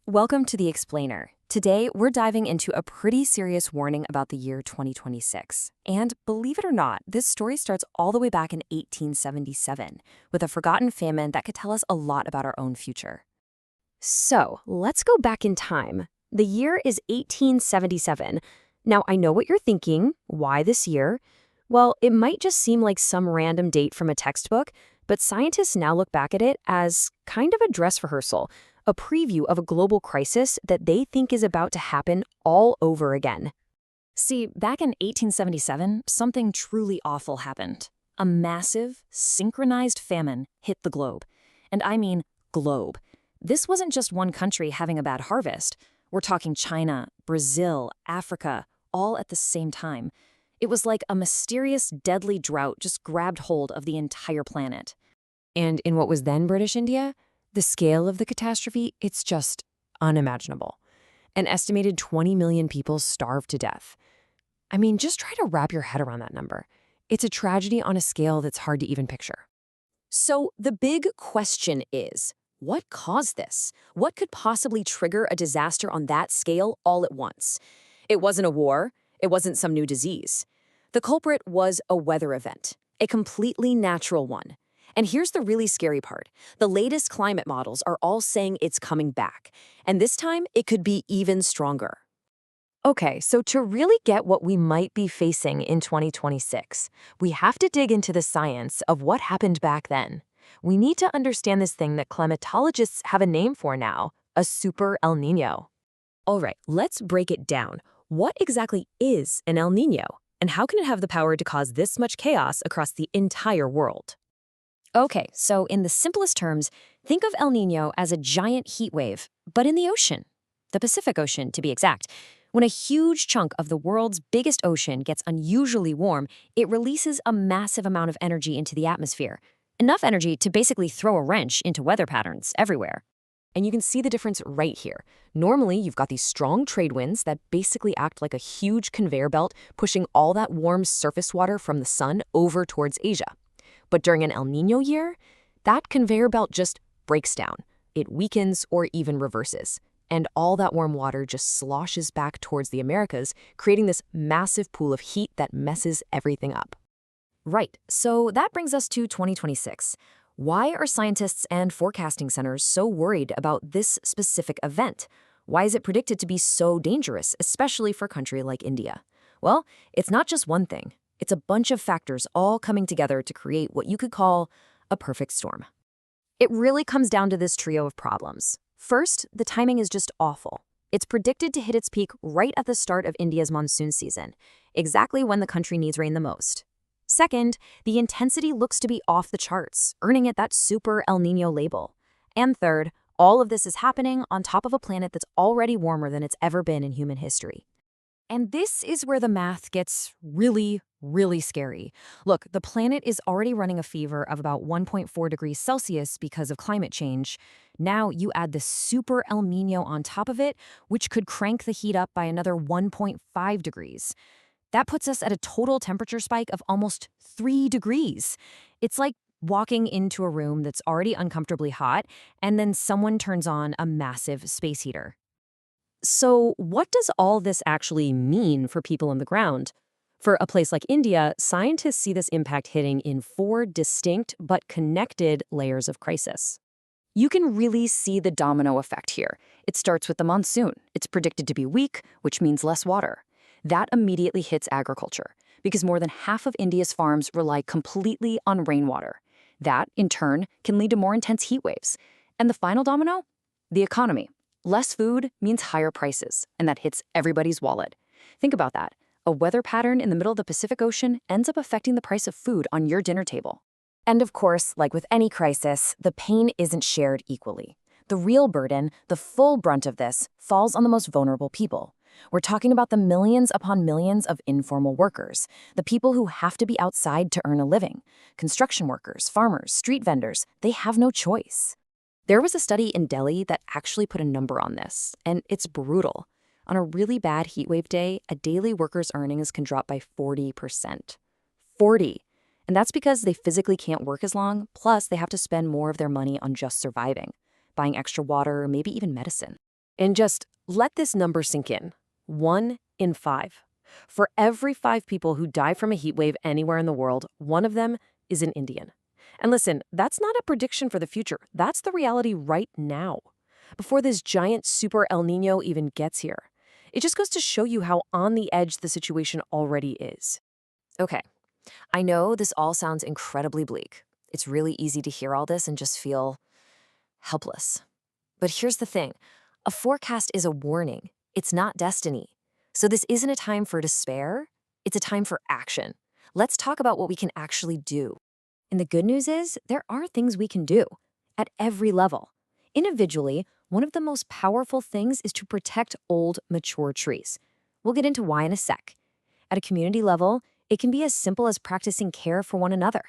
Welcome to The Explainer. Today, we're diving into a pretty serious warning about the year 2026. And believe it or not, this story starts all the way back in 1877 with a forgotten famine that could tell us a lot about our own future. So, let's go back in time. The year is 1877. Now, I know what you're thinking. Why this year? Well, it might just seem like some random date from a textbook, but scientists now look back at it as kind of a dress rehearsal, a preview of a global crisis that they think is about to happen all over again. See, back in 1877, something truly awful happened. A massive, synchronized famine hit the globe. And I mean globe. This wasn't just one country having a bad harvest. We're talking China, Brazil, Africa, all at the same time. It was like a mysterious, deadly drought just grabbed hold of the entire planet. And in what was then British India, the scale of the catastrophe, it's just unimaginable. An estimated 20 million people starved to death. I mean, just try to wrap your head around that number. It's a tragedy on a scale that's hard to even picture. So the big question is, what caused this? What could possibly trigger a disaster on that scale all at once? It wasn't a war. It wasn't some new disease. The culprit was a weather event, a completely natural one. And here's the really scary part. The latest climate models are all saying it's coming back. And this time, it could be even stronger. Okay, so to really get what we might be facing in 2026, we have to dig into the science of what happened back then. We need to understand this thing that climatologists have a name for now, a Super El Niño. All right, let's break it down. What exactly is an El Niño? And how can it have the power to cause this much chaos across the entire world? Okay, so in the simplest terms, think of El Niño as a giant heat wave, but in the ocean. The Pacific Ocean, to be exact. When a huge chunk of the world's biggest ocean gets unusually warm, it releases a massive amount of energy into the atmosphere. Enough energy to basically throw a wrench into weather patterns everywhere. And you can see the difference right here. Normally, you've got these strong trade winds that basically act like a huge conveyor belt, pushing all that warm surface water from the sun over towards Asia. But during an El Niño year, that conveyor belt just breaks down. It weakens or even reverses. And all that warm water just sloshes back towards the Americas, creating this massive pool of heat that messes everything up. Right, so that brings us to 2026. Why are scientists and forecasting centers so worried about this specific event? Why is it predicted to be so dangerous, especially for a country like India? Well, it's not just one thing. It's a bunch of factors all coming together to create what you could call a perfect storm. It really comes down to this trio of problems. First, the timing is just awful. It's predicted to hit its peak right at the start of India's monsoon season, exactly when the country needs rain the most. Second, the intensity looks to be off the charts, earning it that Super El Niño label. And third, all of this is happening on top of a planet that's already warmer than it's ever been in human history. And this is where the math gets really scary. Look, the planet is already running a fever of about 1.4 degrees Celsius because of climate change. Now you add the Super El Niño on top of it, which could crank the heat up by another 1.5 degrees. That puts us at a total temperature spike of almost 3 degrees. It's like walking into a room that's already uncomfortably hot, and then someone turns on a massive space heater. So what does all this actually mean for people on the ground? For a place like India, scientists see this impact hitting in 4 distinct but connected layers of crisis. You can really see the domino effect here. It starts with the monsoon. It's predicted to be weak, which means less water. That immediately hits agriculture, because more than half of India's farms rely completely on rainwater. That, in turn, can lead to more intense heat waves. And the final domino? The economy. Less food means higher prices, and that hits everybody's wallet. Think about that. A weather pattern in the middle of the Pacific Ocean ends up affecting the price of food on your dinner table. And of course, like with any crisis, the pain isn't shared equally. The real burden, the full brunt of this, falls on the most vulnerable people. We're talking about the millions upon millions of informal workers, the people who have to be outside to earn a living. Construction workers, farmers, street vendors, they have no choice. There was a study in Delhi that actually put a number on this, and it's brutal. On a really bad heatwave day, a daily worker's earnings can drop by 40%. 40! And that's because they physically can't work as long, plus they have to spend more of their money on just surviving, buying extra water, maybe even medicine. And just let this number sink in. 1 in 5. For every 5 people who die from a heat wave anywhere in the world, one of them is an Indian. And listen, that's not a prediction for the future. That's the reality right now, before this giant Super El Nino even gets here. It just goes to show you how on the edge the situation already is. Okay, I know this all sounds incredibly bleak. It's really easy to hear all this and just feel helpless. But here's the thing. A forecast is a warning. It's not destiny. So this isn't a time for despair. It's a time for action. Let's talk about what we can actually do. And the good news is there are things we can do at every level. Individually, one of the most powerful things is to protect old, mature trees. We'll get into why in a sec. At a community level, it can be as simple as practicing care for one another.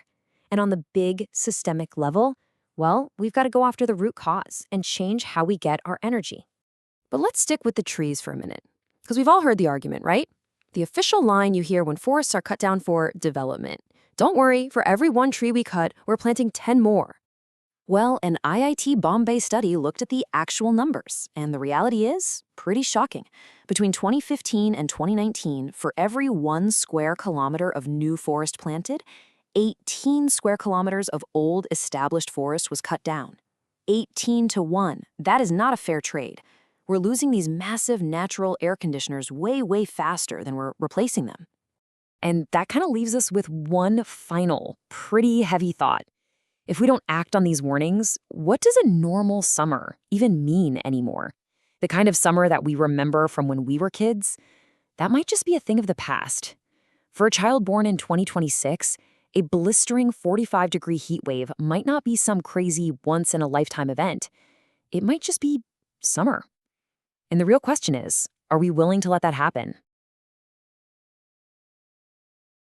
And on the big, systemic level, well, we've got to go after the root cause and change how we get our energy. But let's stick with the trees for a minute, because we've all heard the argument, right? The official line you hear when forests are cut down for development. Don't worry, for every 1 tree we cut, we're planting 10 more. Well, an IIT Bombay study looked at the actual numbers, and the reality is pretty shocking. Between 2015 and 2019, for every 1 square kilometer of new forest planted, 18 square kilometers of old established forest was cut down. 18 to 1. That is not a fair trade. We're losing these massive natural air conditioners way, way faster than we're replacing them. And that kind of leaves us with one final, pretty heavy thought. If we don't act on these warnings, what does a normal summer even mean anymore? The kind of summer that we remember from when we were kids? That might just be a thing of the past. For a child born in 2026, a blistering 45-degree heat wave might not be some crazy once-in-a-lifetime event. It might just be summer. And the real question is, are we willing to let that happen?